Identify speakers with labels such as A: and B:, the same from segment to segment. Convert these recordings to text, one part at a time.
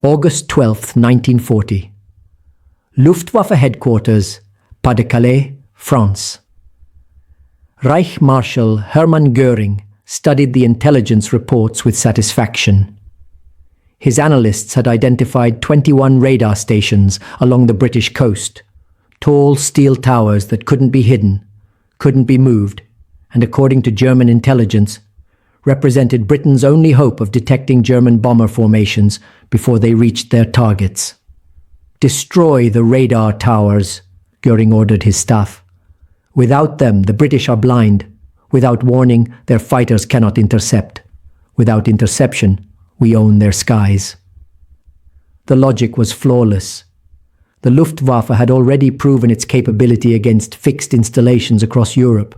A: August 12, 1940. Luftwaffe Headquarters, Pas-de-Calais, France. Reich Marshal Hermann Göring studied the intelligence reports with satisfaction. His analysts had identified 21 radar stations along the British coast, tall steel towers that couldn't be hidden, couldn't be moved, and according to German intelligence, represented Britain's only hope of detecting German bomber formations before they reached their targets. "Destroy the radar towers," Göring ordered his staff. "Without them, the British are blind. Without warning, their fighters cannot intercept. Without interception, we own their skies." The logic was flawless. The Luftwaffe had already proven its capability against fixed installations across Europe.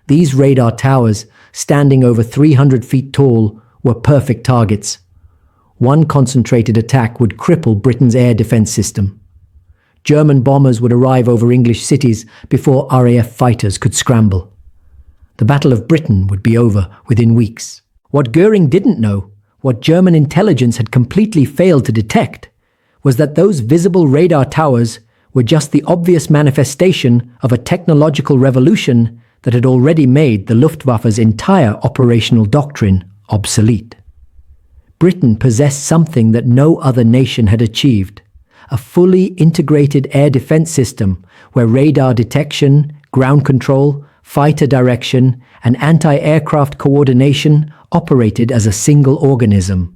A: These radar towers, standing over 300 feet tall, were perfect targets. One concentrated attack would cripple Britain's air defense system. German bombers would arrive over English cities before RAF fighters could scramble. The Battle of Britain would be over within weeks. What Göring didn't know, what German intelligence had completely failed to detect, was that those visible radar towers were just the obvious manifestation of a technological revolution that had already made the Luftwaffe's entire operational doctrine obsolete. Britain possessed something that no other nation had achieved: a fully integrated air defense system where radar detection, ground control, fighter direction, and anti-aircraft coordination operated as a single organism.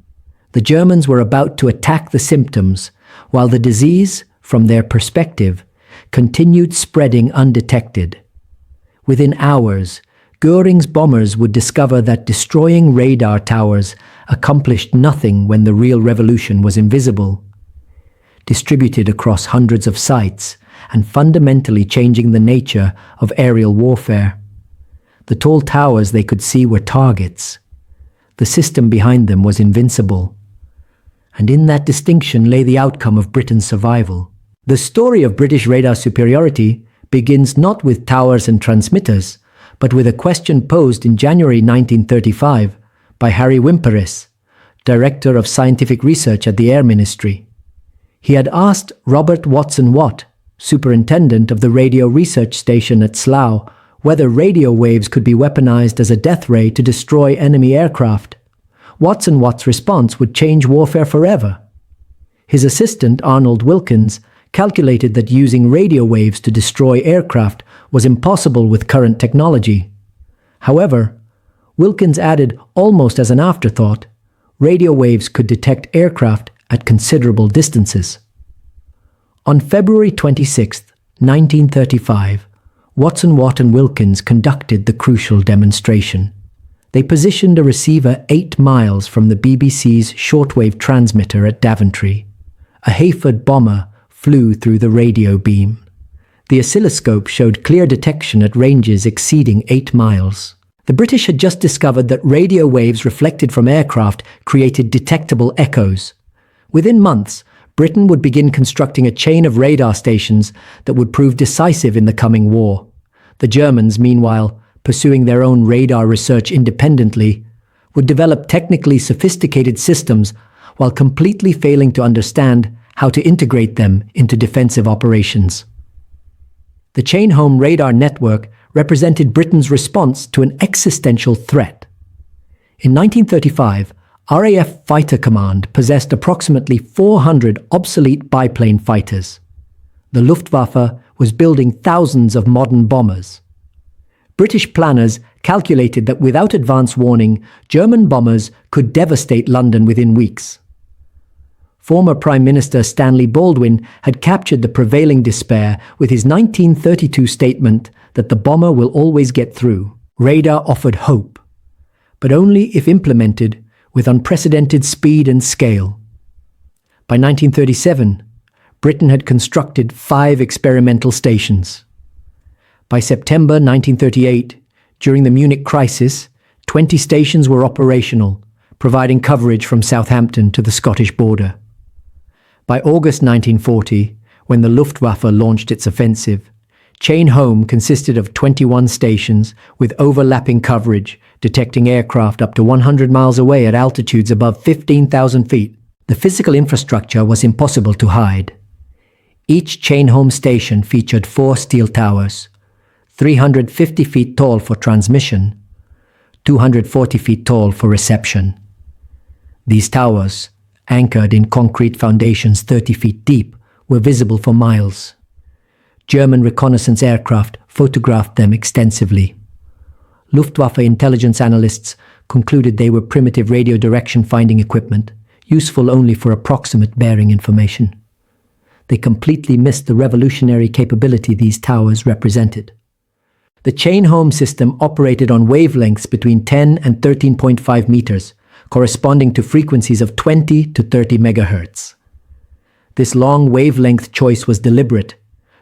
A: The Germans were about to attack the symptoms, while the disease, from their perspective, continued spreading undetected. Within hours, Göring's bombers would discover that destroying radar towers accomplished nothing when the real revolution was invisible. Distributed across hundreds of sites and fundamentally changing the nature of aerial warfare. The tall towers they could see were targets. The system behind them was invincible. And in that distinction lay the outcome of Britain's survival. The story of British radar superiority begins not with towers and transmitters, but with a question posed in January 1935 by Harry Wimperis, Director of Scientific Research at the Air Ministry. He had asked Robert Watson Watt, Superintendent of the Radio Research Station at Slough, whether radio waves could be weaponized as a death ray to destroy enemy aircraft. Watson Watt's response would change warfare forever. His assistant, Arnold Wilkins, calculated that using radio waves to destroy aircraft was impossible with current technology. However, Wilkins added, almost as an afterthought, radio waves could detect aircraft at considerable distances. On February 26, 1935, Watson Watt and Wilkins conducted the crucial demonstration. They positioned a receiver 8 miles from the BBC's shortwave transmitter at Daventry. A Hayford bomber flew through the radio beam. The oscilloscope showed clear detection at ranges exceeding 8 miles. The British had just discovered that radio waves reflected from aircraft created detectable echoes. Within months, Britain would begin constructing a chain of radar stations that would prove decisive in the coming war. The Germans, meanwhile, pursuing their own radar research independently, would develop technically sophisticated systems while completely failing to understand how to integrate them into defensive operations. The chain-home radar network represented Britain's response to an existential threat. In 1935, RAF Fighter Command possessed approximately 400 obsolete biplane fighters. The Luftwaffe was building thousands of modern bombers. British planners calculated that without advance warning, German bombers could devastate London within weeks. Former Prime Minister Stanley Baldwin had captured the prevailing despair with his 1932 statement that the bomber will always get through. Radar offered hope, but only if implemented with unprecedented speed and scale. By 1937, Britain had constructed 5 experimental stations. By September 1938, during the Munich crisis, 20 stations were operational, providing coverage from Southampton to the Scottish border. By August 1940, when the Luftwaffe launched its offensive, Chain Home consisted of 21 stations with overlapping coverage, detecting aircraft up to 100 miles away at altitudes above 15,000 feet. The physical infrastructure was impossible to hide. Each chain home station featured 4 steel towers, 350 feet tall for transmission, 240 feet tall for reception. These towers, anchored in concrete foundations 30 feet deep, were visible for miles. German reconnaissance aircraft photographed them extensively. Luftwaffe intelligence analysts concluded they were primitive radio direction finding equipment, useful only for approximate bearing information. They completely missed the revolutionary capability these towers represented. The chain home system operated on wavelengths between 10 and 13.5 meters, corresponding to frequencies of 20 to 30 megahertz. This long wavelength choice was deliberate,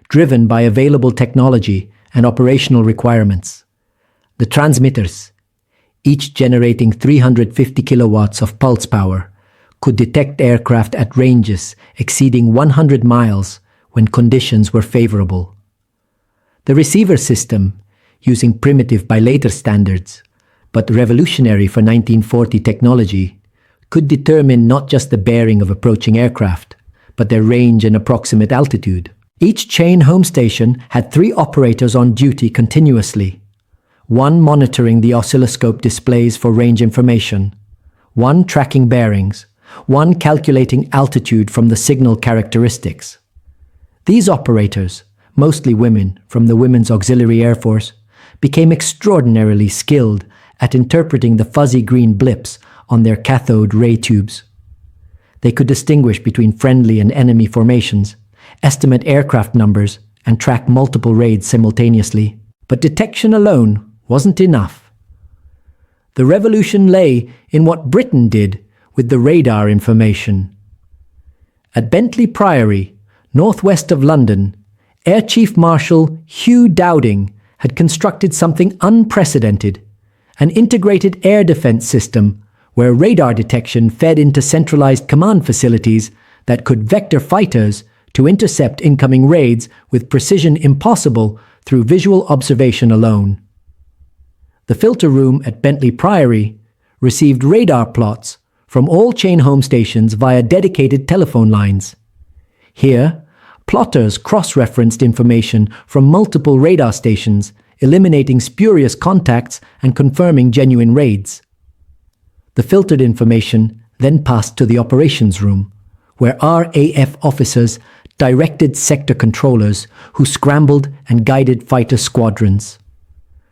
A: driven by available technology and operational requirements. The transmitters, each generating 350 kilowatts of pulse power, could detect aircraft at ranges exceeding 100 miles when conditions were favorable. The receiver system, using primitive by later standards, but revolutionary for 1940 technology, could determine not just the bearing of approaching aircraft, but their range and approximate altitude. Each chain home station had 3 operators on duty continuously, one monitoring the oscilloscope displays for range information, one tracking bearings, one calculating altitude from the signal characteristics. These operators, mostly women from the Women's Auxiliary Air Force, became extraordinarily skilled at interpreting the fuzzy green blips on their cathode ray tubes. They could distinguish between friendly and enemy formations, estimate aircraft numbers, and track multiple raids simultaneously. But detection alone wasn't enough. The revolution lay in what Britain did with the radar information. At Bentley Priory, northwest of London, Air Chief Marshal Hugh Dowding had constructed something unprecedented, an integrated air defense system where radar detection fed into centralized command facilities that could vector fighters to intercept incoming raids with precision impossible through visual observation alone. The filter room at Bentley Priory received radar plots from all chain home stations via dedicated telephone lines. Here, plotters cross-referenced information from multiple radar stations, eliminating spurious contacts and confirming genuine raids. The filtered information then passed to the operations room, where RAF officers directed sector controllers who scrambled and guided fighter squadrons.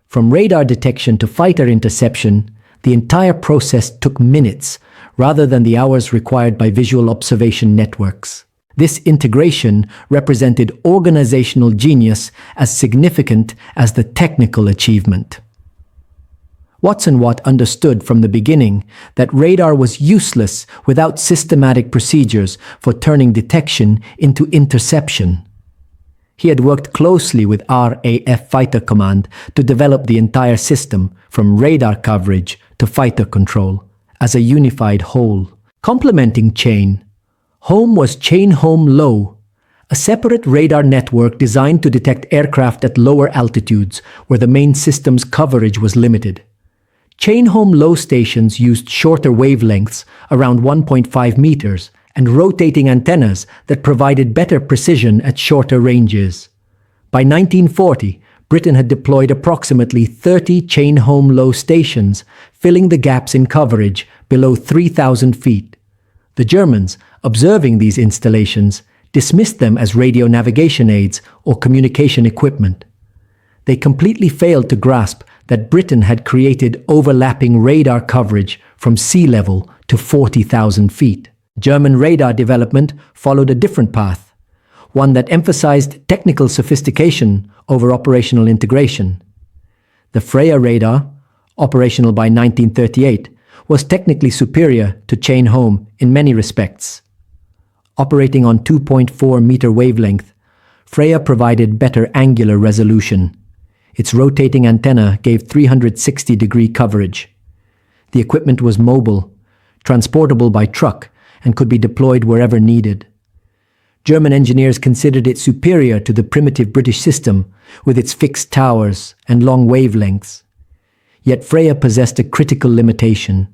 A: From radar detection to fighter interception, the entire process took minutes rather than the hours required by visual observation networks. This integration represented organizational genius as significant as the technical achievement. Watson Watt understood from the beginning that radar was useless without systematic procedures for turning detection into interception. He had worked closely with RAF Fighter Command to develop the entire system, from radar coverage to fighter control, as a unified whole. Complementing chain home was Chain Home Low, a separate radar network designed to detect aircraft at lower altitudes where the main system's coverage was limited. Chain Home Low stations used shorter wavelengths, around 1.5 meters, and rotating antennas that provided better precision at shorter ranges. By 1940, Britain had deployed approximately 30 Chain Home Low stations, filling the gaps in coverage below 3,000 feet. The Germans, observing these installations, dismissed them as radio navigation aids or communication equipment. They completely failed to grasp that Britain had created overlapping radar coverage from sea level to 40,000 feet. German radar development followed a different path, one that emphasized technical sophistication over operational integration. The Freya radar, operational by 1938, was technically superior to Chain Home in many respects. Operating on 2.4-meter wavelength, Freya provided better angular resolution. Its rotating antenna gave 360-degree coverage. The equipment was mobile, transportable by truck, and could be deployed wherever needed. German engineers considered it superior to the primitive British system, with its fixed towers and long wavelengths. Yet Freya possessed a critical limitation.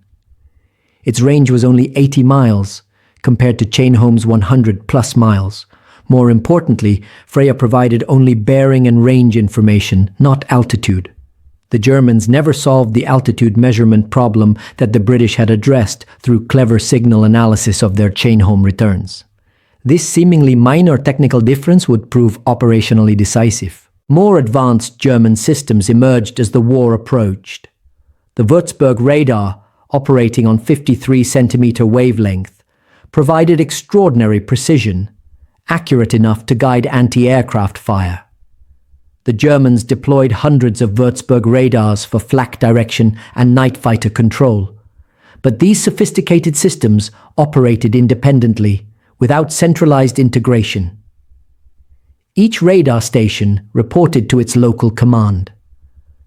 A: Its range was only 80 miles, compared to Chainhome's 100-plus miles. More importantly, Freya provided only bearing and range information, not altitude. The Germans never solved the altitude measurement problem that the British had addressed through clever signal analysis of their Chainhome returns. This seemingly minor technical difference would prove operationally decisive. More advanced German systems emerged as the war approached. The Würzburg radar, operating on 53-centimeter wavelength, provided extraordinary precision, accurate enough to guide anti-aircraft fire. The Germans deployed hundreds of Würzburg radars for flak direction and night fighter control. But these sophisticated systems operated independently, without centralized integration. Each radar station reported to its local command.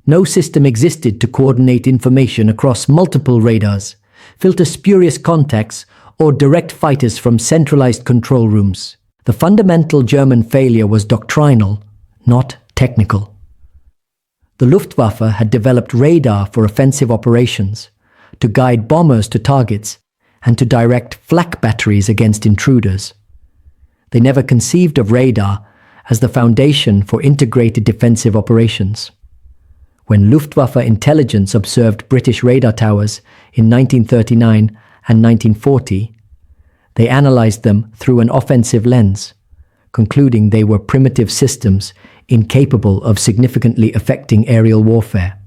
A: No system existed to coordinate information across multiple radars, filter spurious contacts, or direct fighters from centralized control rooms. The fundamental German failure was doctrinal, not technical. The Luftwaffe had developed radar for offensive operations, to guide bombers to targets, and to direct flak batteries against intruders. They never conceived of radar as the foundation for integrated defensive operations. When Luftwaffe intelligence observed British radar towers in 1939 and 1940, they analyzed them through an offensive lens, concluding they were primitive systems incapable of significantly affecting aerial warfare.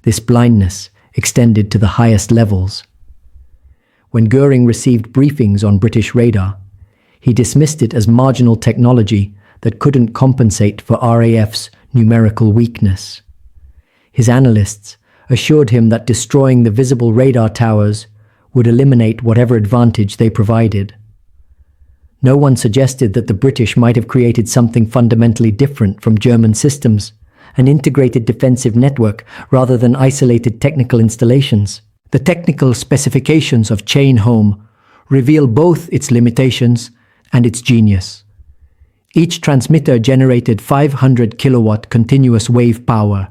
A: This blindness extended to the highest levels. When Göring received briefings on British radar, he dismissed it as marginal technology that couldn't compensate for RAF's numerical weakness. His analysts assured him that destroying the visible radar towers would eliminate whatever advantage they provided. No one suggested that the British might have created something fundamentally different from German systems, an integrated defensive network rather than isolated technical installations. The technical specifications of Chainhome reveal both its limitations and its genius. Each transmitter generated 500 kilowatt continuous wave power,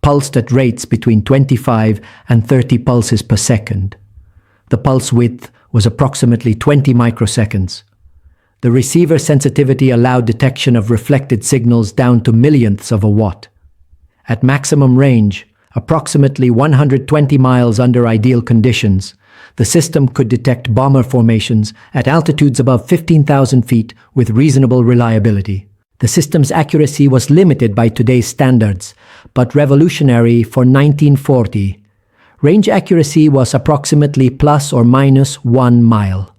A: pulsed at rates between 25 and 30 pulses per second. The pulse width was approximately 20 microseconds. The receiver sensitivity allowed detection of reflected signals down to millionths of a watt. At maximum range, approximately 120 miles under ideal conditions, the system could detect bomber formations at altitudes above 15,000 feet with reasonable reliability. The system's accuracy was limited by today's standards, but revolutionary for 1940. Range accuracy was approximately plus or minus 1 mile.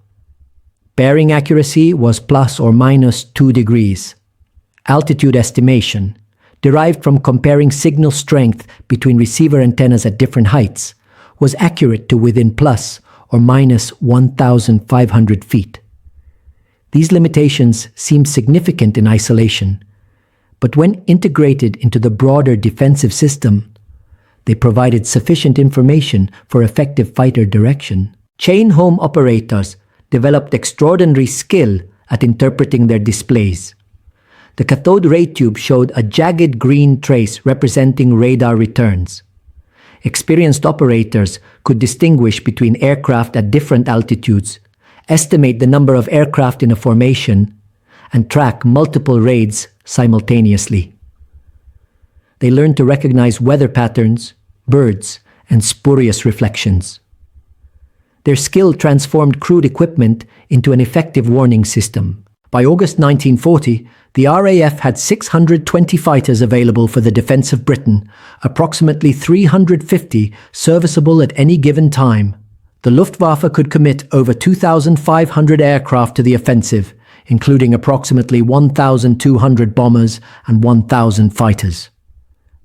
A: Bearing accuracy was plus or minus 2 degrees. Altitude estimation, derived from comparing signal strength between receiver antennas at different heights, was accurate to within plus or minus 1,500 feet. These limitations seem significant in isolation, but when integrated into the broader defensive system, they provided sufficient information for effective fighter direction. Chainhome operators developed extraordinary skill at interpreting their displays. The cathode ray tube showed a jagged green trace representing radar returns. Experienced operators could distinguish between aircraft at different altitudes, estimate the number of aircraft in a formation, and track multiple raids simultaneously. They learned to recognize weather patterns, birds, and spurious reflections. Their skill transformed crude equipment into an effective warning system. By August 1940, the RAF had 620 fighters available for the defense of Britain, approximately 350 serviceable at any given time. The Luftwaffe could commit over 2,500 aircraft to the offensive, including approximately 1,200 bombers and 1,000 fighters.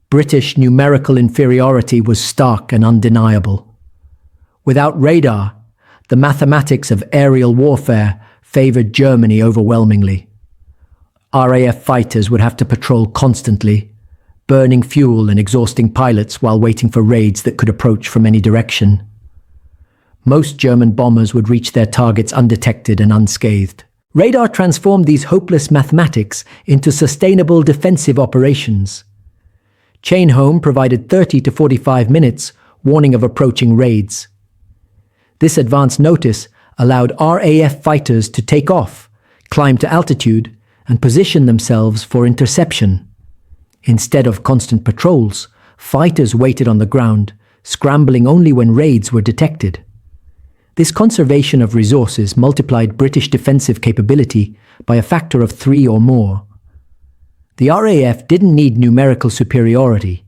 A: British numerical inferiority was stark and undeniable. Without radar, the mathematics of aerial warfare favored Germany overwhelmingly. RAF fighters would have to patrol constantly, burning fuel and exhausting pilots while waiting for raids that could approach from any direction. Most German bombers would reach their targets undetected and unscathed. Radar transformed these hopeless mathematics into sustainable defensive operations. Chainhome provided 30 to 45 minutes warning of approaching raids. This advance notice allowed RAF fighters to take off, climb to altitude, and position themselves for interception. Instead of constant patrols, fighters waited on the ground, scrambling only when raids were detected. This conservation of resources multiplied British defensive capability by a factor of 3 or more. The RAF didn't need numerical superiority.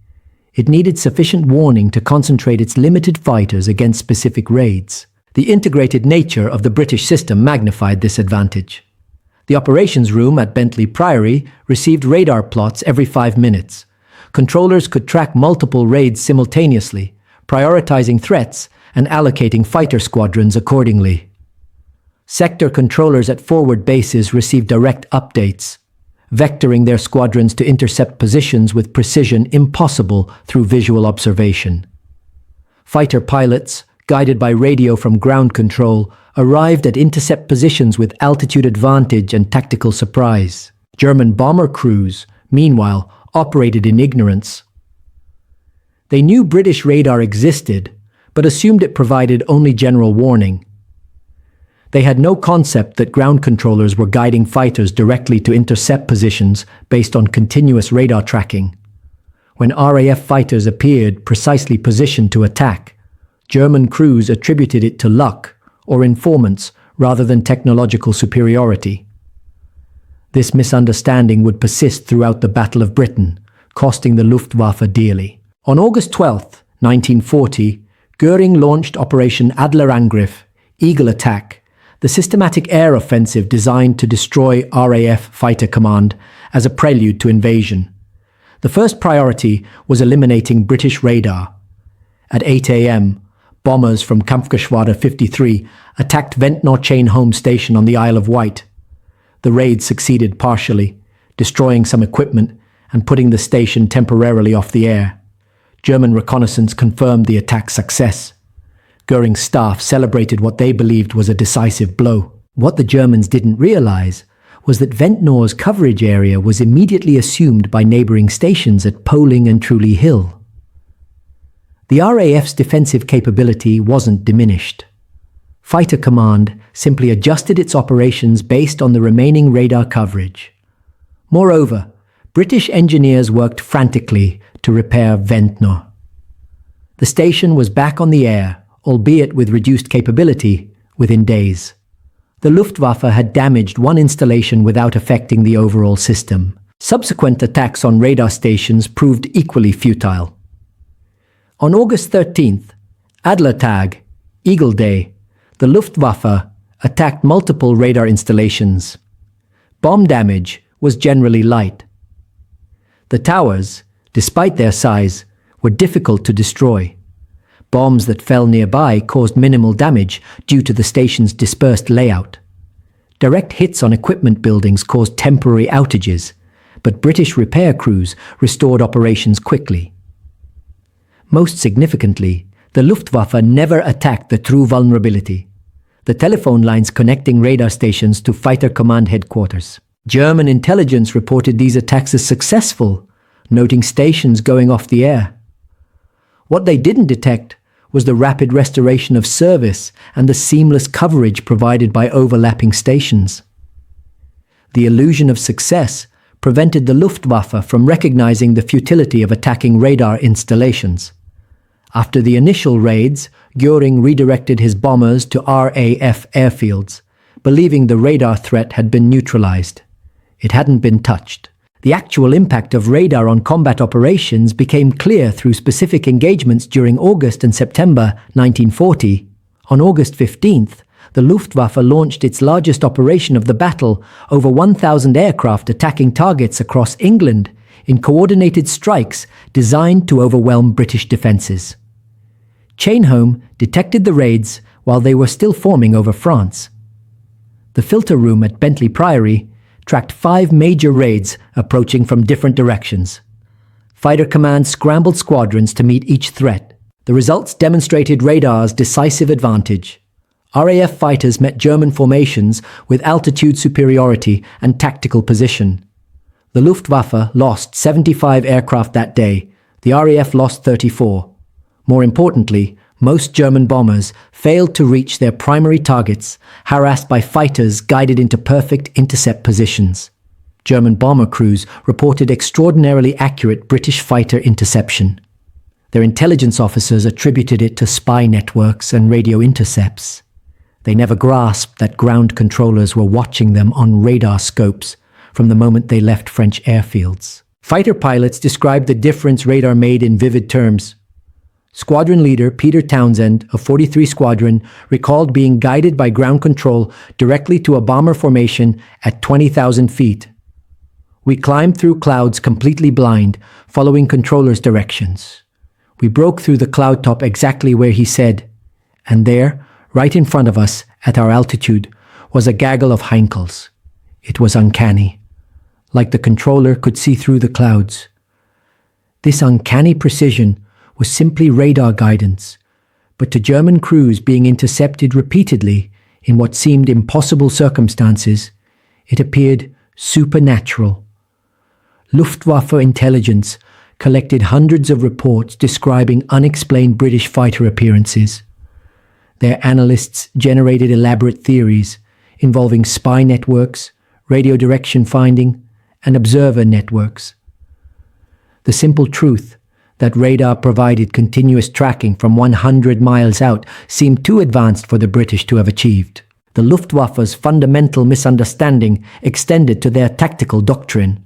A: It needed sufficient warning to concentrate its limited fighters against specific raids. The integrated nature of the British system magnified this advantage. The operations room at Bentley Priory received radar plots every 5 minutes. Controllers could track multiple raids simultaneously, prioritizing threats and allocating fighter squadrons accordingly. Sector controllers at forward bases received direct updates, vectoring their squadrons to intercept positions with precision impossible through visual observation. Fighter pilots, guided by radio from ground control, arrived at intercept positions with altitude advantage and tactical surprise. German bomber crews, meanwhile, operated in ignorance. They knew British radar existed, but assumed it provided only general warning. They had no concept that ground controllers were guiding fighters directly to intercept positions based on continuous radar tracking. When RAF fighters appeared precisely positioned to attack, German crews attributed it to luck or informants rather than technological superiority. This misunderstanding would persist throughout the Battle of Britain, costing the Luftwaffe dearly. On August 12, 1940, Göring launched Operation Adlerangriff, Eagle Attack, the systematic air offensive designed to destroy RAF Fighter Command as a prelude to invasion. The first priority was eliminating British radar. At 8 a.m., bombers from Kampfgeschwader 53 attacked Ventnor Chain Home Station on the Isle of Wight. The raid succeeded partially, destroying some equipment and putting the station temporarily off the air. German reconnaissance confirmed the attack's success. Göring's staff celebrated what they believed was a decisive blow. What the Germans didn't realize was that Ventnor's coverage area was immediately assumed by neighboring stations at Poling and Truly Hill. The RAF's defensive capability wasn't diminished. Fighter Command simply adjusted its operations based on the remaining radar coverage. Moreover, British engineers worked frantically to repair Ventnor. The station was back on the air, albeit with reduced capability, within days. The Luftwaffe had damaged one installation without affecting the overall system. Subsequent attacks on radar stations proved equally futile. On August 13th, Adlertag, Eagle Day, the Luftwaffe attacked multiple radar installations. Bomb damage was generally light. The towers, despite their size, were difficult to destroy. Bombs that fell nearby caused minimal damage due to the station's dispersed layout. Direct hits on equipment buildings caused temporary outages, but British repair crews restored operations quickly. Most significantly, the Luftwaffe never attacked the true vulnerability: the telephone lines connecting radar stations to Fighter Command headquarters. German intelligence reported these attacks as successful, noting stations going off the air. What they didn't detect was the rapid restoration of service and the seamless coverage provided by overlapping stations. The illusion of success prevented the Luftwaffe from recognizing the futility of attacking radar installations. After the initial raids, Göring redirected his bombers to RAF airfields, believing the radar threat had been neutralized. It hadn't been touched. The actual impact of radar on combat operations became clear through specific engagements during August and September 1940. On August 15th, the Luftwaffe launched its largest operation of the battle, over 1,000 aircraft attacking targets across England in coordinated strikes designed to overwhelm British defences. Chainhome detected the raids while they were still forming over France. The filter room at Bentley Priory tracked 5 major raids approaching from different directions. Fighter Command scrambled squadrons to meet each threat. The results demonstrated radar's decisive advantage. RAF fighters met German formations with altitude superiority and tactical position. The Luftwaffe lost 75 aircraft that day. The RAF lost 34. More importantly, Most German bombers failed to reach their primary targets, harassed by fighters guided into perfect intercept positions. German bomber crews reported extraordinarily accurate British fighter interception. Their intelligence officers attributed it to spy networks and radio intercepts. They never grasped that ground controllers were watching them on radar scopes from the moment they left French airfields. Fighter pilots described the difference radar made in vivid terms. Squadron leader Peter Townsend of 43 Squadron recalled being guided by ground control directly to a bomber formation at 20,000 feet. "We climbed through clouds completely blind, following controller's directions. We broke through the cloud top exactly where he said, and there, right in front of us, at our altitude, was a gaggle of Heinkels. It was uncanny, like the controller could see through the clouds. This uncanny precision was simply radar guidance, but to German crews being intercepted repeatedly in what seemed impossible circumstances, it appeared supernatural. Luftwaffe intelligence collected hundreds of reports describing unexplained British fighter appearances. Their analysts generated elaborate theories involving spy networks, radio direction finding, and observer networks. The simple truth that radar provided continuous tracking from 100 miles out seemed too advanced for the British to have achieved. The Luftwaffe's fundamental misunderstanding extended to their tactical doctrine.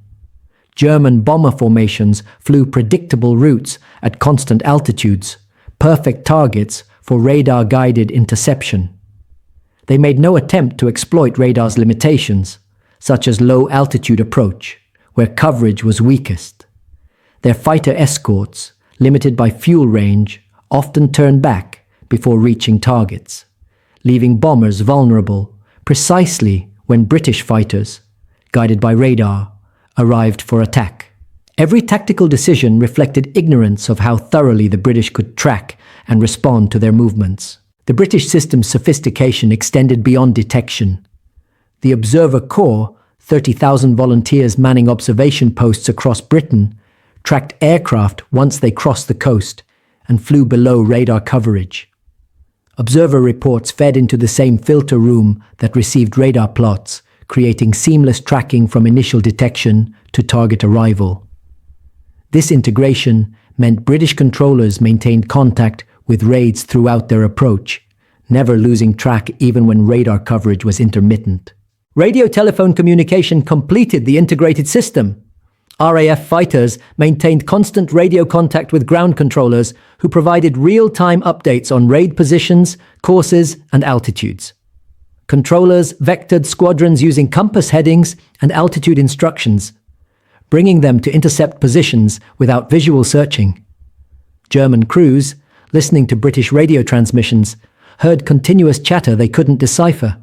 A: German bomber formations flew predictable routes at constant altitudes, perfect targets for radar-guided interception. They made no attempt to exploit radar's limitations, such as low-altitude approach, where coverage was weakest. Their fighter escorts, limited by fuel range, often turned back before reaching targets, leaving bombers vulnerable precisely when British fighters, guided by radar, arrived for attack. Every tactical decision reflected ignorance of how thoroughly the British could track and respond to their movements. The British system's sophistication extended beyond detection. The Observer Corps, 30,000 volunteers manning observation posts across Britain, tracked aircraft once they crossed the coast and flew below radar coverage. Observer reports fed into the same filter room that received radar plots, creating seamless tracking from initial detection to target arrival. This integration meant British controllers maintained contact with raids throughout their approach, never losing track even when radar coverage was intermittent. Radio-telephone communication completed the integrated system. RAF fighters maintained constant radio contact with ground controllers who provided real-time updates on raid positions, courses, and altitudes. Controllers vectored squadrons using compass headings and altitude instructions, bringing them to intercept positions without visual searching. German crews, listening to British radio transmissions, heard continuous chatter they couldn't decipher,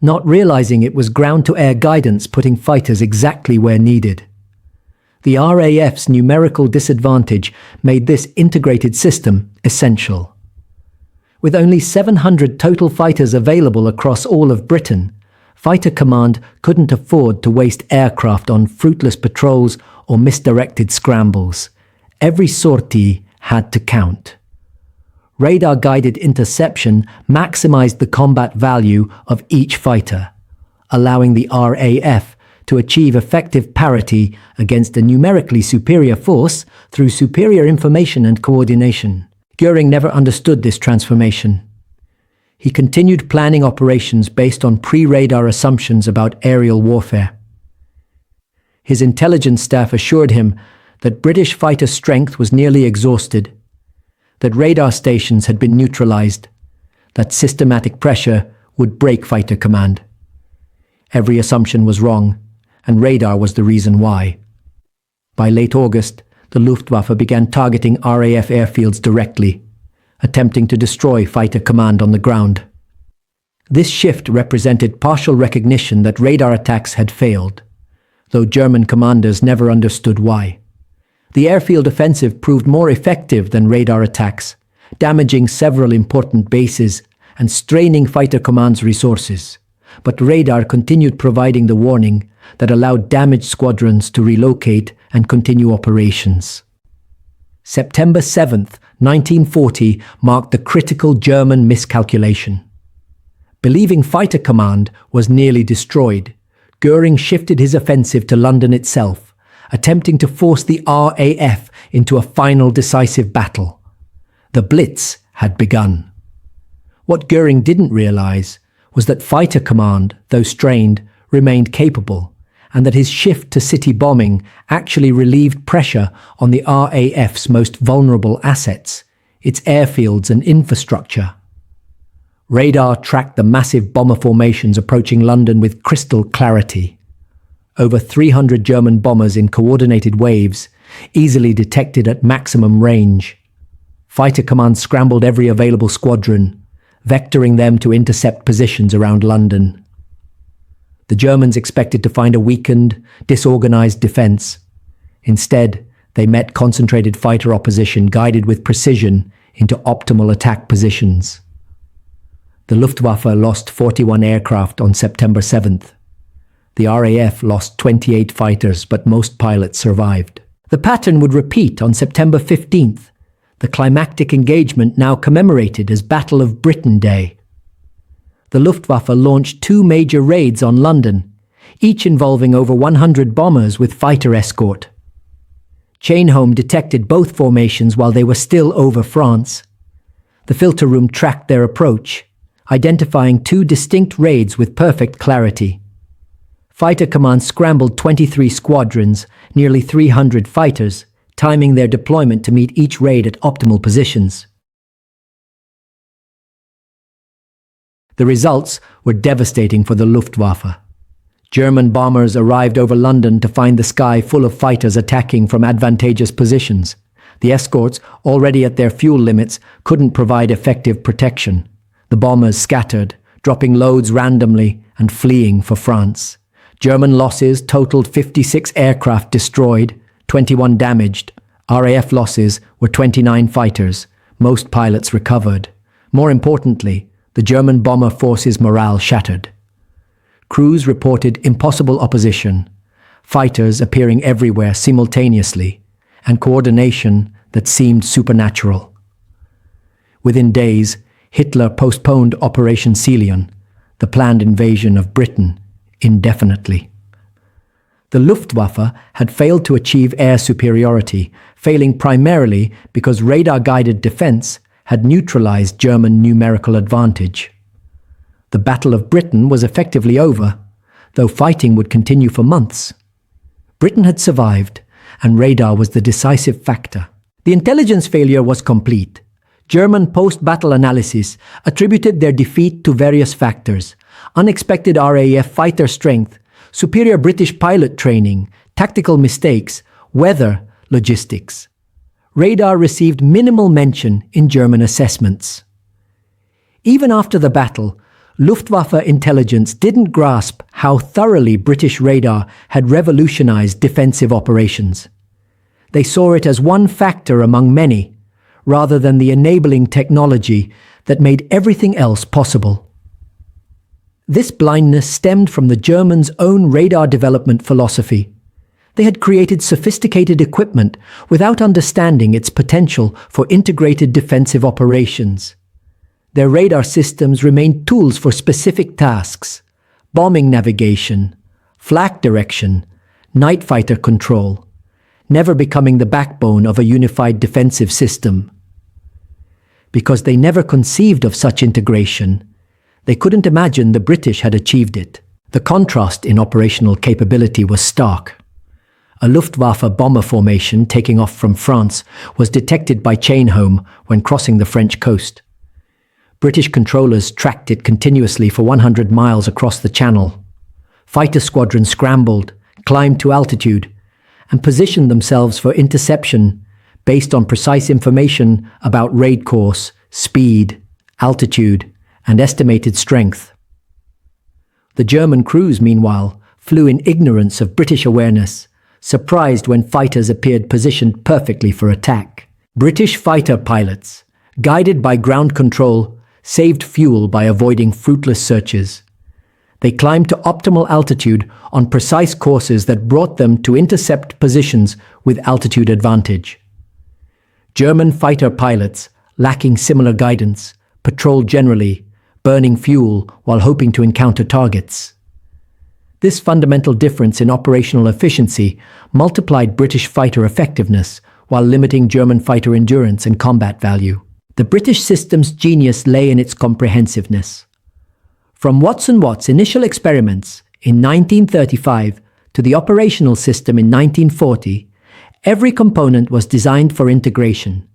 A: not realizing it was ground-to-air guidance putting fighters exactly where needed. The RAF's numerical disadvantage made this integrated system essential. With only 700 total fighters available across all of Britain, Fighter Command couldn't afford to waste aircraft on fruitless patrols or misdirected scrambles. Every sortie had to count. Radar-guided interception maximized the combat value of each fighter, allowing the RAF to achieve effective parity against a numerically superior force through superior information and coordination. Göring never understood this transformation. He continued planning operations based on pre-radar assumptions about aerial warfare. His intelligence staff assured him that British fighter strength was nearly exhausted, that radar stations had been neutralized, that systematic pressure would break Fighter Command. Every assumption was wrong, and radar was the reason why. By late August, the Luftwaffe began targeting RAF airfields directly, attempting to destroy Fighter Command on the ground. This shift represented partial recognition that radar attacks had failed, though German commanders never understood why. The airfield offensive proved more effective than radar attacks, damaging several important bases and straining Fighter Command's resources. But radar continued providing the warning that allowed damaged squadrons to relocate and continue operations. September 7th, 1940 marked the critical German miscalculation. Believing Fighter Command was nearly destroyed, Göring shifted his offensive to London itself, attempting to force the RAF into a final decisive battle. The Blitz had begun. What Göring didn't realize was that Fighter Command, though strained, remained capable, and that his shift to city bombing actually relieved pressure on the RAF's most vulnerable assets, its airfields and infrastructure. Radar tracked the massive bomber formations approaching London with crystal clarity. Over 300 German bombers in coordinated waves, easily detected at maximum range. Fighter Command scrambled every available squadron, vectoring them to intercept positions around London. The Germans expected to find a weakened, disorganized defense. Instead, they met concentrated fighter opposition guided with precision into optimal attack positions. The Luftwaffe lost 41 aircraft on September 7th. The RAF lost 28 fighters, but most pilots survived. The pattern would repeat on September 15th, the climactic engagement now commemorated as Battle of Britain Day. The Luftwaffe launched 2 major raids on London, each involving over 100 bombers with fighter escort. Chainholm detected both formations while they were still over France. The filter room tracked their approach, identifying 2 distinct raids with perfect clarity. Fighter Command scrambled 23 squadrons, nearly 300 fighters, timing their deployment to meet each raid at optimal positions. The results were devastating for the Luftwaffe. German bombers arrived over London to find the sky full of fighters attacking from advantageous positions. The escorts, already at their fuel limits, couldn't provide effective protection. The bombers scattered, dropping loads randomly and fleeing for France. German losses totaled 56 aircraft destroyed, 21 damaged. RAF losses were 29 fighters. Most pilots recovered. More importantly, the German bomber forces' morale shattered. Crews reported impossible opposition, fighters appearing everywhere simultaneously, and coordination that seemed supernatural. Within days, Hitler postponed Operation Celion, the planned invasion of Britain, indefinitely. The Luftwaffe had failed to achieve air superiority, failing primarily because radar-guided defense had neutralized German numerical advantage. The Battle of Britain was effectively over, though fighting would continue for months. Britain had survived, and radar was the decisive factor. The intelligence failure was complete. German post-battle analysis attributed their defeat to various factors: unexpected RAF fighter strength, superior British pilot training, tactical mistakes, weather, logistics. Radar received minimal mention in German assessments. Even after the battle, Luftwaffe intelligence didn't grasp how thoroughly British radar had revolutionized defensive operations. They saw it as one factor among many, rather than the enabling technology that made everything else possible. This blindness stemmed from the Germans' own radar development philosophy. They had created sophisticated equipment without understanding its potential for integrated defensive operations. Their radar systems remained tools for specific tasks: bombing navigation, flak direction, night fighter control, never becoming the backbone of a unified defensive system. Because they never conceived of such integration, they couldn't imagine the British had achieved it. The contrast in operational capability was stark. A Luftwaffe bomber formation taking off from France was detected by Chainholm when crossing the French coast. British controllers tracked it continuously for 100 miles across the Channel. Fighter squadrons scrambled, climbed to altitude, and positioned themselves for interception based on precise information about raid course, speed, altitude, and estimated strength. The German crews, meanwhile, flew in ignorance of British awareness, surprised when fighters appeared positioned perfectly for attack. British fighter pilots, guided by ground control, saved fuel by avoiding fruitless searches. They climbed to optimal altitude on precise courses that brought them to intercept positions with altitude advantage. German fighter pilots, lacking similar guidance, patrolled generally, burning fuel while hoping to encounter targets. This fundamental difference in operational efficiency multiplied British fighter effectiveness while limiting German fighter endurance and combat value. The British system's genius lay in its comprehensiveness. From Watt's initial experiments in 1935 to the operational system in 1940, every component was designed for integration.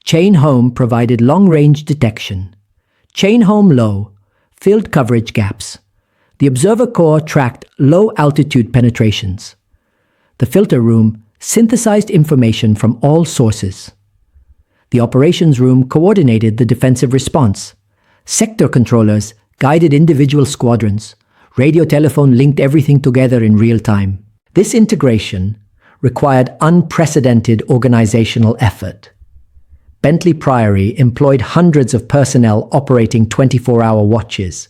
A: Chain home provided long-range detection. Chain home low filled coverage gaps. The observer core tracked low-altitude penetrations. The filter room synthesized information from all sources. The operations room coordinated the defensive response. Sector controllers guided individual squadrons. Radio telephone linked everything together in real time. This integration required unprecedented organizational effort. Bentley Priory employed hundreds of personnel operating 24-hour watches.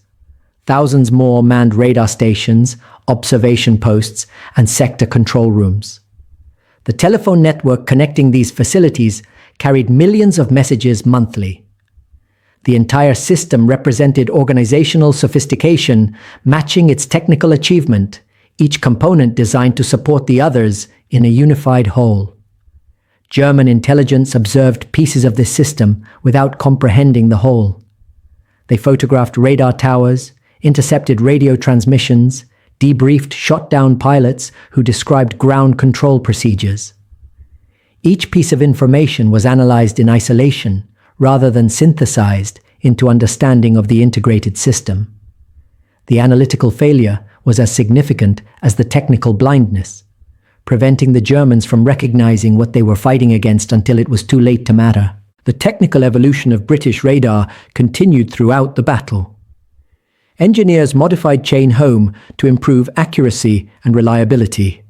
A: Thousands more manned radar stations, observation posts, and sector control rooms. The telephone network connecting these facilities carried millions of messages monthly. The entire system represented organizational sophistication, matching its technical achievement, each component designed to support the others in a unified whole. German intelligence observed pieces of this system without comprehending the whole. They photographed radar towers, intercepted radio transmissions, debriefed shot-down pilots who described ground control procedures. Each piece of information was analyzed in isolation rather than synthesized into understanding of the integrated system. The analytical failure was as significant as the technical blindness, preventing the Germans from recognizing what they were fighting against until it was too late to matter. The technical evolution of British radar continued throughout the battle. Engineers modified chain home to improve accuracy and reliability.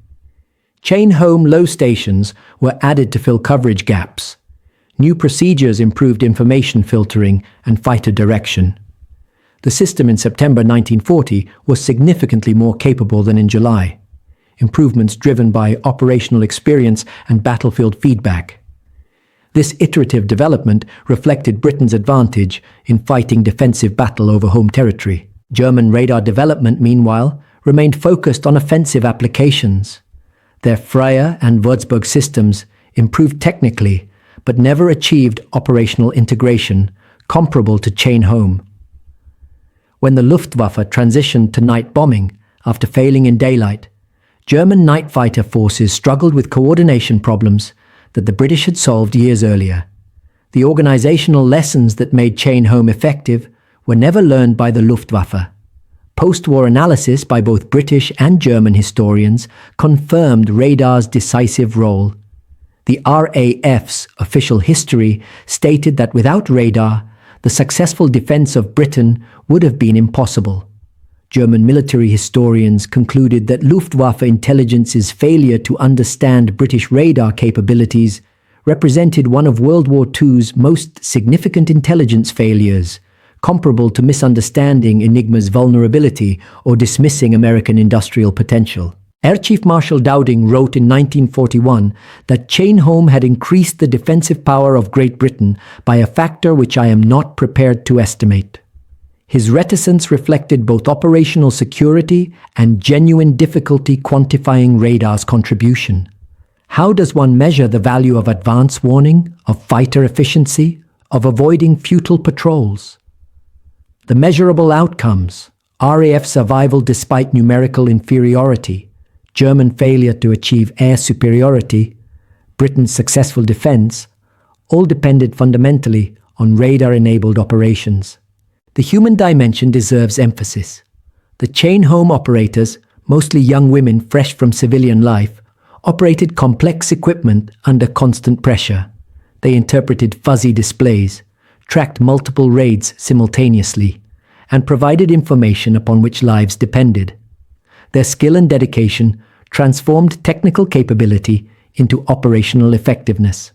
A: Chain home low stations were added to fill coverage gaps. New procedures improved information filtering and fighter direction. The system in September 1940 was significantly more capable than in July. Improvements driven by operational experience and battlefield feedback. This iterative development reflected Britain's advantage in fighting defensive battle over home territory. German radar development, meanwhile, remained focused on offensive applications. Their Freya and Würzburg systems improved technically, but never achieved operational integration comparable to chain home. When the Luftwaffe transitioned to night bombing after failing in daylight, German night fighter forces struggled with coordination problems that the British had solved years earlier. The organizational lessons that made chain home effective were never learned by the Luftwaffe. Post-war analysis by both British and German historians confirmed radar's decisive role. The RAF's official history stated that without radar, the successful defense of Britain would have been impossible. German military historians concluded that Luftwaffe intelligence's failure to understand British radar capabilities represented one of World War II's most significant intelligence failures, comparable to misunderstanding Enigma's vulnerability or dismissing American industrial potential. Air Chief Marshal Dowding wrote in 1941 that chain home had increased the defensive power of Great Britain by a factor which I am not prepared to estimate. His reticence reflected both operational security and genuine difficulty quantifying radar's contribution. How does one measure the value of advance warning, of fighter efficiency, of avoiding futile patrols? The measurable outcomes: RAF survival despite numerical inferiority, German failure to achieve air superiority, Britain's successful defense, all depended fundamentally on radar-enabled operations. The human dimension deserves emphasis. The chain home operators, mostly young women fresh from civilian life, operated complex equipment under constant pressure. They interpreted fuzzy displays, tracked multiple raids simultaneously, and provided information upon which lives depended. Their skill and dedication transformed technical capability into operational effectiveness.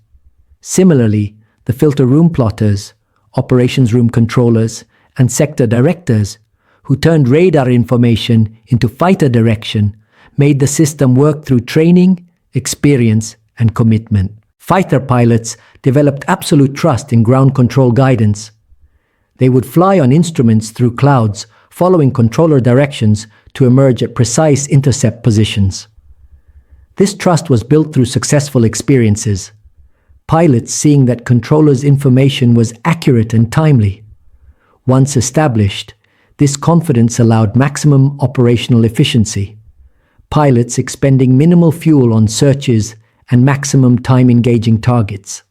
A: Similarly, the filter room plotters, operations room controllers, and sector directors, who turned radar information into fighter direction, made the system work through training, experience, and commitment. Fighter pilots developed absolute trust in ground control guidance. They would fly on instruments through clouds, following controller directions to emerge at precise intercept positions. This trust was built through successful experiences. Pilots seeing that controllers' information was accurate and timely. Once established, this confidence allowed maximum operational efficiency. Pilots expending minimal fuel on searches and maximum time engaging targets.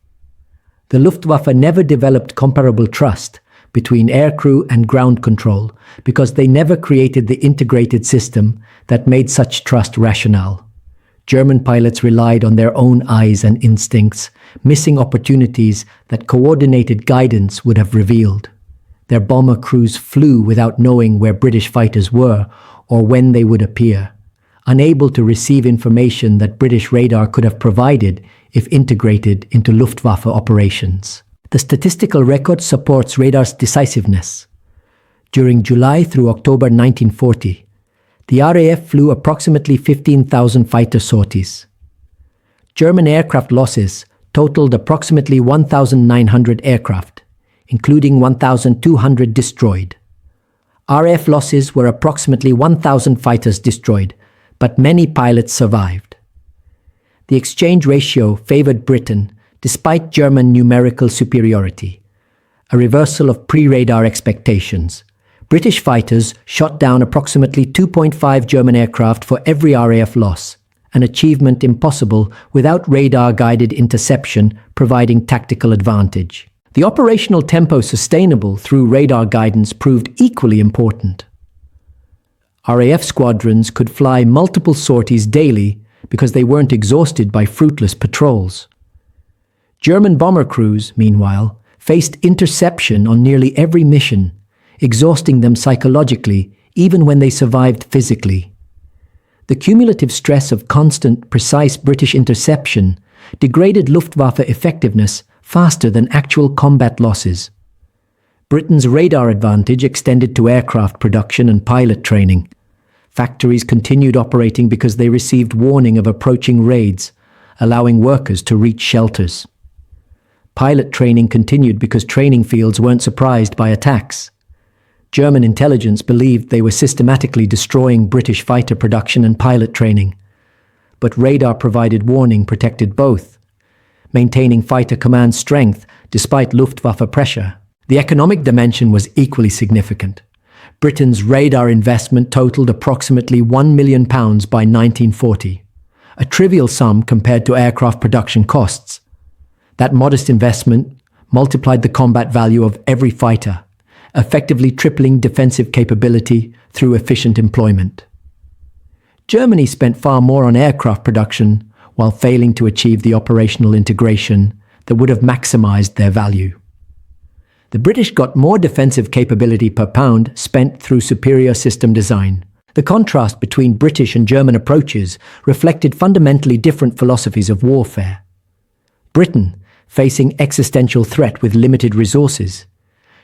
A: The Luftwaffe never developed comparable trust between aircrew and ground control because they never created the integrated system that made such trust rational. German pilots relied on their own eyes and instincts, missing opportunities that coordinated guidance would have revealed. Their bomber crews flew without knowing where British fighters were or when they would appear, unable to receive information that British radar could have provided if integrated into Luftwaffe operations. The statistical record supports radar's decisiveness. During July through October 1940, the RAF flew approximately 15,000 fighter sorties. German aircraft losses totaled approximately 1,900 aircraft, including 1,200 destroyed. RAF losses were approximately 1,000 fighters destroyed, but many pilots survived. The exchange ratio favored Britain despite German numerical superiority, a reversal of pre-radar expectations. British fighters shot down approximately 2.5 German aircraft for every RAF loss, an achievement impossible without radar-guided interception providing tactical advantage. The operational tempo sustainable through radar guidance proved equally important. RAF squadrons could fly multiple sorties daily because they weren't exhausted by fruitless patrols. German bomber crews, meanwhile, faced interception on nearly every mission, exhausting them psychologically even when they survived physically. The cumulative stress of constant, precise British interception degraded Luftwaffe effectiveness faster than actual combat losses. Britain's radar advantage extended to aircraft production and pilot training. Factories continued operating because they received warning of approaching raids, allowing workers to reach shelters. Pilot training continued because training fields weren't surprised by attacks. German intelligence believed they were systematically destroying British fighter production and pilot training. But radar provided warning protected both, maintaining fighter command strength despite Luftwaffe pressure. The economic dimension was equally significant. Britain's radar investment totaled approximately £1 million by 1940, a trivial sum compared to aircraft production costs. That modest investment multiplied the combat value of every fighter, effectively tripling defensive capability through efficient employment. Germany spent far more on aircraft production while failing to achieve the operational integration that would have maximized their value. The British got more defensive capability per pound spent through superior system design. The contrast between British and German approaches reflected fundamentally different philosophies of warfare. Britain, facing existential threat with limited resources,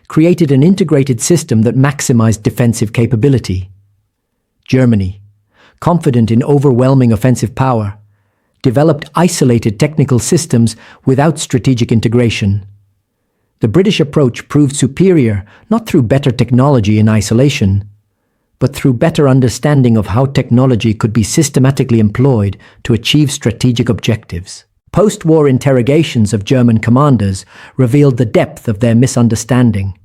A: created an integrated system that maximized defensive capability. Germany, confident in overwhelming offensive power, developed isolated technical systems without strategic integration. The British approach proved superior not through better technology in isolation, but through better understanding of how technology could be systematically employed to achieve strategic objectives. Post-war interrogations of German commanders revealed the depth of their misunderstanding.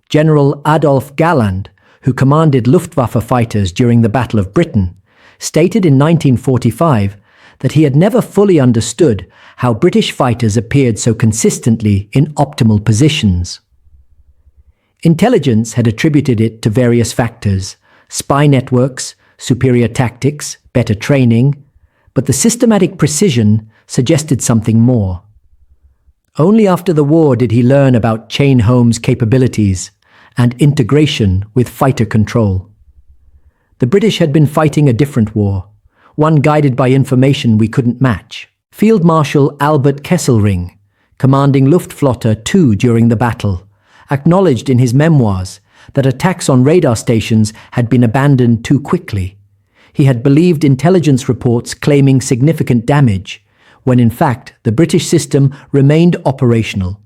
A: General Adolf Galland, who commanded Luftwaffe fighters during the Battle of Britain, stated in 1945 that he had never fully understood how British fighters appeared so consistently in optimal positions. Intelligence had attributed it to various factors: spy networks, superior tactics, better training, but the systematic precision suggested something more. Only after the war did he learn about Chain Holmes' capabilities and integration with fighter control. The British had been fighting a different war, one guided by information we couldn't match. Field Marshal Albert Kesselring, commanding Luftflotte II during the battle, acknowledged in his memoirs that attacks on radar stations had been abandoned too quickly. He had believed intelligence reports claiming significant damage, when in fact the British system remained operational.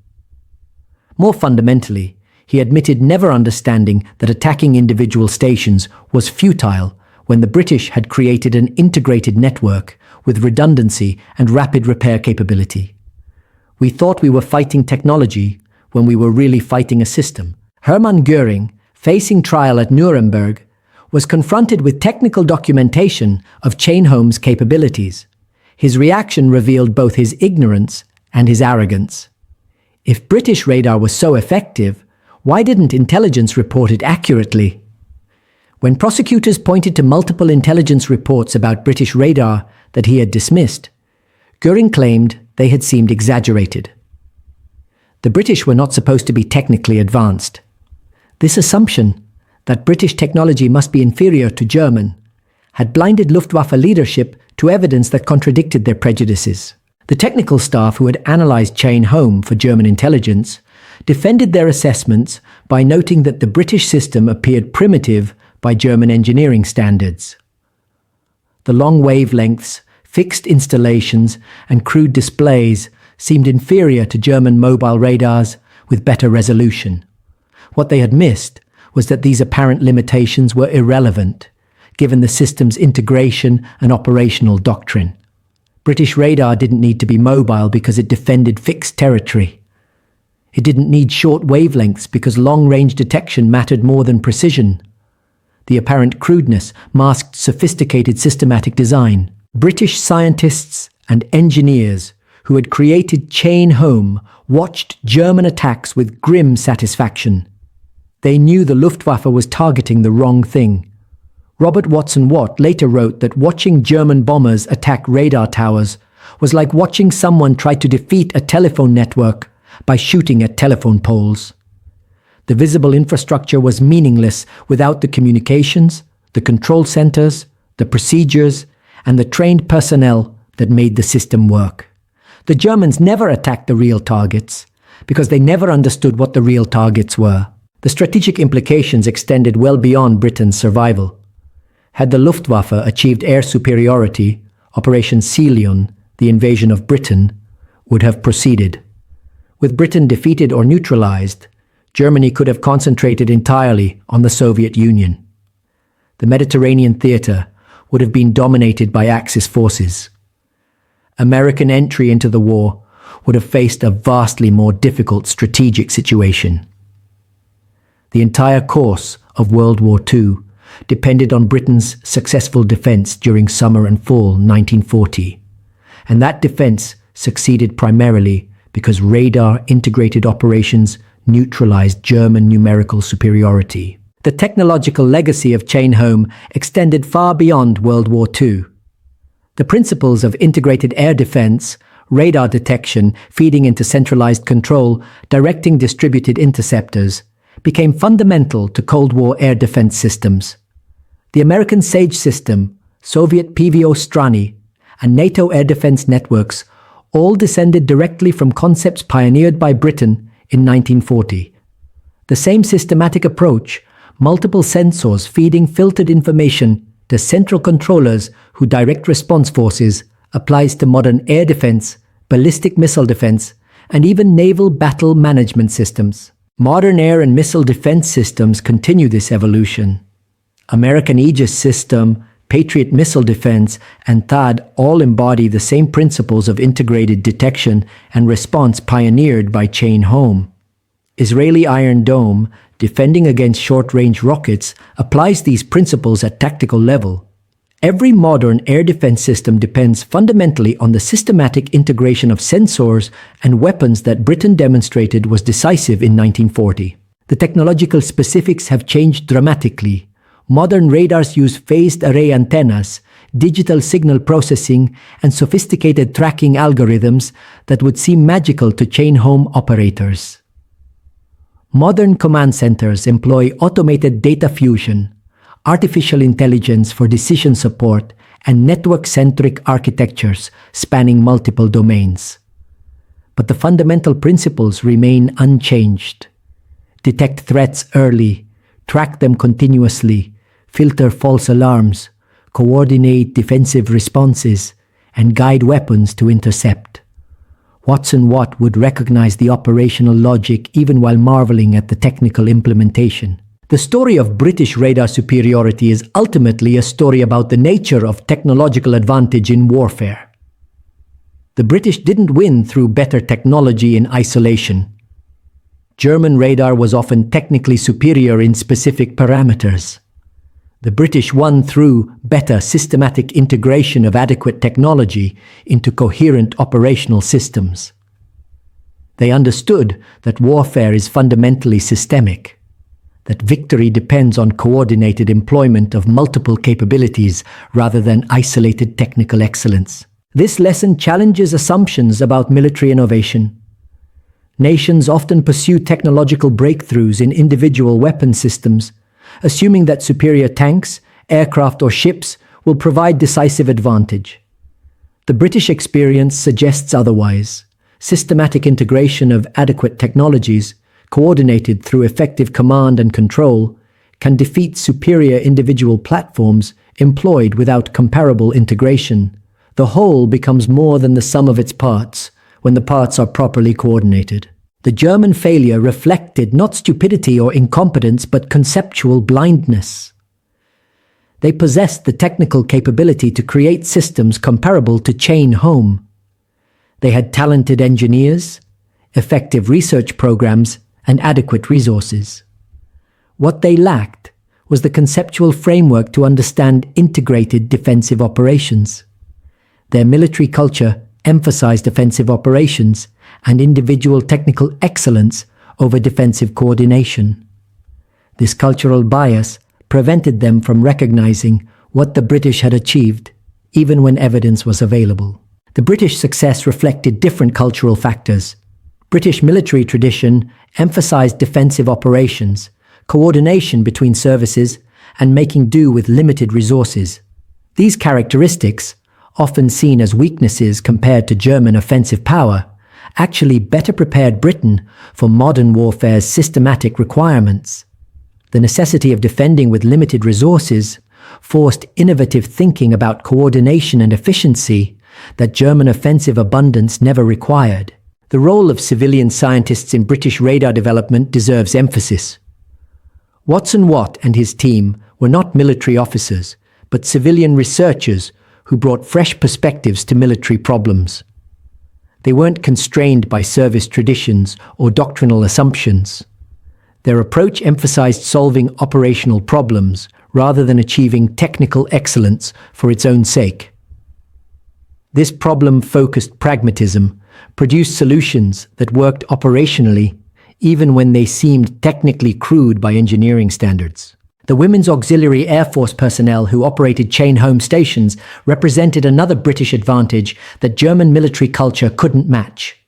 A: More fundamentally, he admitted never understanding that attacking individual stations was futile when the British had created an integrated network with redundancy and rapid repair capability. We thought we were fighting technology when we were really fighting a system. Hermann Göring, facing trial at Nuremberg, was confronted with technical documentation of Chain-Home's capabilities. His reaction revealed both his ignorance and his arrogance. If British radar was so effective, why didn't intelligence report it accurately? When prosecutors pointed to multiple intelligence reports about British radar that he had dismissed, Göring claimed they had seemed exaggerated. The British were not supposed to be technically advanced. This assumption that British technology must be inferior to German had blinded Luftwaffe leadership to evidence that contradicted their prejudices. The technical staff who had analyzed Chain-Home for German intelligence defended their assessments by noting that the British system appeared primitive by German engineering standards. The long wavelengths, fixed installations, and crude displays seemed inferior to German mobile radars with better resolution. What they had missed was that these apparent limitations were irrelevant, given the system's integration and operational doctrine. British radar didn't need to be mobile because it defended fixed territory. It didn't need short wavelengths because long-range detection mattered more than precision. The apparent crudeness masked sophisticated systematic design. British scientists and engineers who had created Chain-Home watched German attacks with grim satisfaction. They knew the Luftwaffe was targeting the wrong thing. Robert Watson Watt later wrote that watching German bombers attack radar towers was like watching someone try to defeat a telephone network by shooting at telephone poles. The visible infrastructure was meaningless without the communications, the control centers, the procedures, and the trained personnel that made the system work. The Germans never attacked the real targets because they never understood what the real targets were. The strategic implications extended well beyond Britain's survival. Had the Luftwaffe achieved air superiority, Operation Sea Lion, the invasion of Britain, would have proceeded. With Britain defeated or neutralized, Germany could have concentrated entirely on the Soviet Union. The Mediterranean theater would have been dominated by Axis forces. American entry into the war would have faced a vastly more difficult strategic situation. The entire course of World War II depended on Britain's successful defense during summer and fall 1940, and that defense succeeded primarily because radar integrated operations neutralized German numerical superiority. The technological legacy of Chain-Home extended far beyond World War II. The principles of integrated air defense, radar detection feeding into centralized control, directing distributed interceptors, became fundamental to Cold War air defense systems. The American SAGE system, Soviet PVO Strany, and NATO air defense networks all descended directly from concepts pioneered by Britain in 1940. The same systematic approach, multiple sensors feeding filtered information to central controllers who direct response forces, applies to modern air defense, ballistic missile defense, and even naval battle management systems. Modern air and missile defense systems continue this evolution. American Aegis system, Patriot missile defense, and THAAD all embody the same principles of integrated detection and response pioneered by Chain-Home. Israeli Iron Dome, defending against short-range rockets, applies these principles at tactical level. Every modern air defense system depends fundamentally on the systematic integration of sensors and weapons that Britain demonstrated was decisive in 1940. The technological specifics have changed dramatically. Modern radars use phased array antennas, digital signal processing, and sophisticated tracking algorithms that would seem magical to Chain-Home operators. Modern command centers employ automated data fusion, artificial intelligence for decision support, and network-centric architectures spanning multiple domains. But the fundamental principles remain unchanged. Detect threats early, track them continuously, filter false alarms, coordinate defensive responses, and guide weapons to intercept. Watson Watt would recognize the operational logic even while marveling at the technical implementation. The story of British radar superiority is ultimately a story about the nature of technological advantage in warfare. The British didn't win through better technology in isolation. German radar was often technically superior in specific parameters. The British won through better systematic integration of adequate technology into coherent operational systems. They understood that warfare is fundamentally systemic, that victory depends on coordinated employment of multiple capabilities rather than isolated technical excellence. This lesson challenges assumptions about military innovation. Nations often pursue technological breakthroughs in individual weapon systems, assuming that superior tanks, aircraft, or ships will provide decisive advantage. The British experience suggests otherwise. Systematic integration of adequate technologies, coordinated through effective command and control, can defeat superior individual platforms employed without comparable integration. The whole becomes more than the sum of its parts when the parts are properly coordinated. The German failure reflected not stupidity or incompetence but conceptual blindness. They possessed the technical capability to create systems comparable to chain home. They had talented engineers, effective research programs, and adequate resources. What they lacked was the conceptual framework to understand integrated defensive operations. Their military culture emphasized offensive operations and individual technical excellence over defensive coordination. This cultural bias prevented them from recognizing what the British had achieved, even when evidence was available. The British success reflected different cultural factors. British military tradition emphasized defensive operations, coordination between services, and making do with limited resources. These characteristics, often seen as weaknesses compared to German offensive power, actually better prepared Britain for modern warfare's systematic requirements. The necessity of defending with limited resources forced innovative thinking about coordination and efficiency that German offensive abundance never required. The role of civilian scientists in British radar development deserves emphasis. Watson Watt and his team were not military officers, but civilian researchers who brought fresh perspectives to military problems. They weren't constrained by service traditions or doctrinal assumptions. Their approach emphasized solving operational problems rather than achieving technical excellence for its own sake. This problem-focused pragmatism produced solutions that worked operationally even when they seemed technically crude by engineering standards. The Women's Auxiliary Air Force personnel who operated chain home stations represented another British advantage that German military culture couldn't match.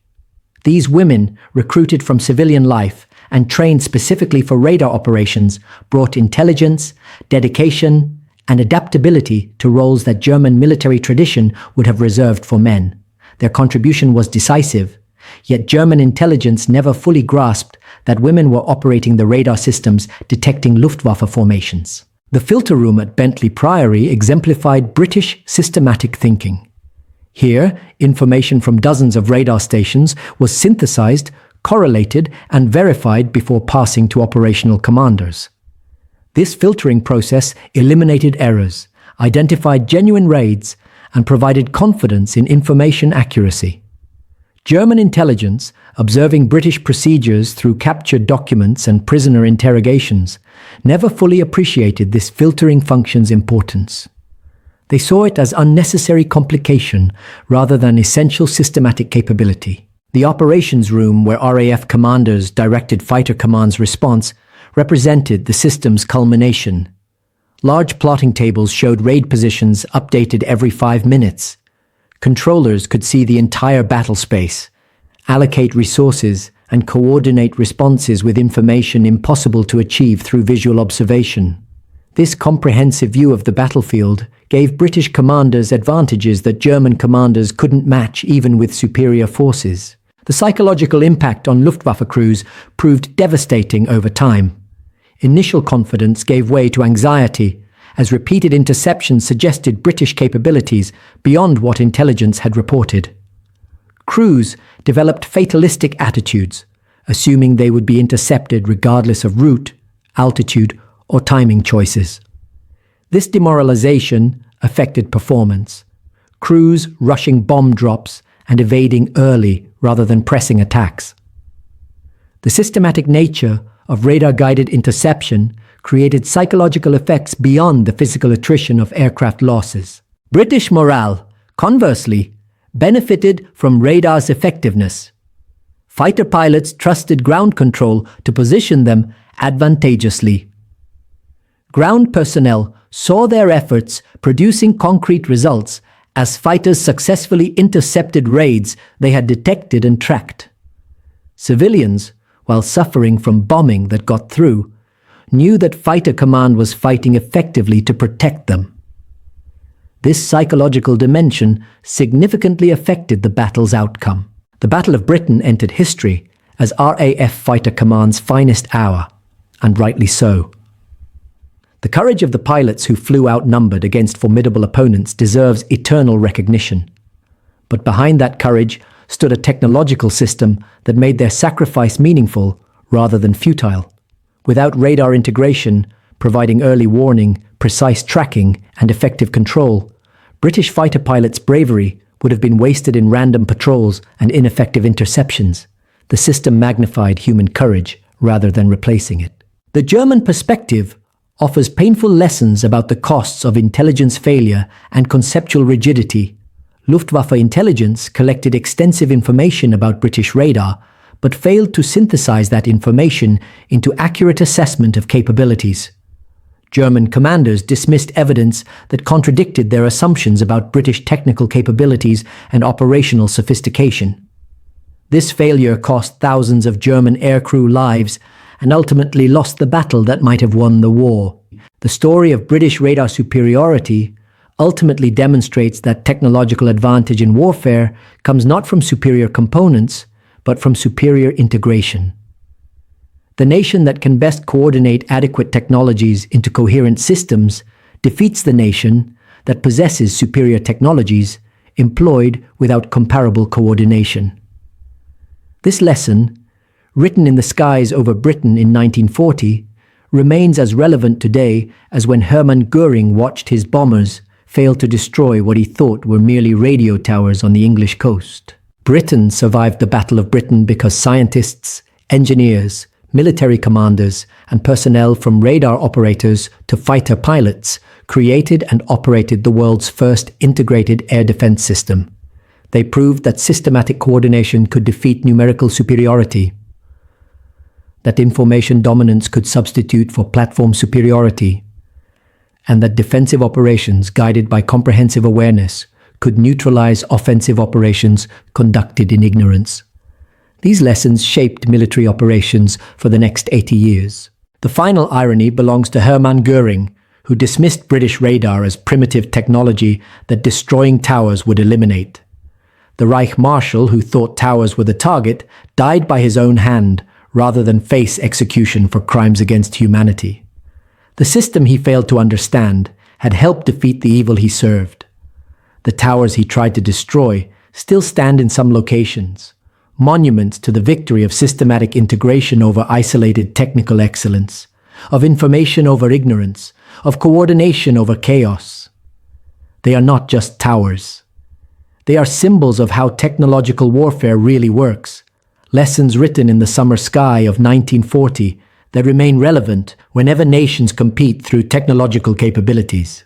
A: These women, recruited from civilian life and trained specifically for radar operations, brought intelligence, dedication, and adaptability to roles that German military tradition would have reserved for men. Their contribution was decisive, yet German intelligence never fully grasped that women were operating the radar systems detecting Luftwaffe formations. The filter room at Bentley Priory exemplified British systematic thinking. Here, information from dozens of radar stations was synthesized, correlated, and verified before passing to operational commanders. This filtering process eliminated errors, identified genuine raids, and provided confidence in information accuracy. German intelligence, observing British procedures through captured documents and prisoner interrogations, never fully appreciated this filtering function's importance. They saw it as unnecessary complication rather than essential systematic capability. The operations room, where RAF commanders directed Fighter Command's response, represented the system's culmination. Large plotting tables showed raid positions updated every 5 minutes. Controllers could see the entire battle space, allocate resources, and coordinate responses with information impossible to achieve through visual observation. This comprehensive view of the battlefield gave British commanders advantages that German commanders couldn't match even with superior forces. The psychological impact on Luftwaffe crews proved devastating over time. Initial confidence gave way to anxiety as repeated interceptions suggested British capabilities beyond what intelligence had reported. Crews developed fatalistic attitudes, assuming they would be intercepted regardless of route, altitude, or timing choices. This demoralization affected performance, crews rushing bomb drops and evading early rather than pressing attacks. The systematic nature of radar-guided interception created psychological effects beyond the physical attrition of aircraft losses. British morale, conversely, benefited from radar's effectiveness. Fighter pilots trusted ground control to position them advantageously. Ground personnel saw their efforts producing concrete results as fighters successfully intercepted raids they had detected and tracked. Civilians, while suffering from bombing that got through, knew that fighter command was fighting effectively to protect them. This psychological dimension significantly affected the battle's outcome. The Battle of Britain entered history as RAF Fighter Command's finest hour, and rightly so. The courage of the pilots who flew outnumbered against formidable opponents deserves eternal recognition. But behind that courage stood a technological system that made their sacrifice meaningful rather than futile. Without radar integration, providing early warning, precise tracking, and effective control, British fighter pilots' bravery would have been wasted in random patrols and ineffective interceptions. The system magnified human courage rather than replacing it. The German perspective offers painful lessons about the costs of intelligence failure and conceptual rigidity. Luftwaffe intelligence collected extensive information about British radar, but failed to synthesize that information into accurate assessment of capabilities. German commanders dismissed evidence that contradicted their assumptions about British technical capabilities and operational sophistication. This failure cost thousands of German aircrew lives and ultimately lost the battle that might have won the war. The story of British radar superiority ultimately demonstrates that technological advantage in warfare comes not from superior components, but from superior integration. The nation that can best coordinate adequate technologies into coherent systems defeats the nation that possesses superior technologies employed without comparable coordination. This lesson, written in the skies over Britain in 1940, remains as relevant today as when Hermann Göring watched his bombers fail to destroy what he thought were merely radio towers on the English coast. Britain survived the Battle of Britain because scientists, engineers, military commanders, and personnel from radar operators to fighter pilots created and operated the world's first integrated air defense system. They proved that systematic coordination could defeat numerical superiority, that information dominance could substitute for platform superiority, and that defensive operations guided by comprehensive awareness could neutralize offensive operations conducted in ignorance. These lessons shaped military operations for the next 80 years. The final irony belongs to Hermann Göring, who dismissed British radar as primitive technology that destroying towers would eliminate. The Reich Marshal, who thought towers were the target, died by his own hand rather than face execution for crimes against humanity. The system he failed to understand had helped defeat the evil he served. The towers he tried to destroy still stand in some locations, monuments to the victory of systematic integration over isolated technical excellence, of information over ignorance, of coordination over chaos. They are not just towers. They are symbols of how technological warfare really works, lessons written in the summer sky of 1940 that remain relevant whenever nations compete through technological capabilities.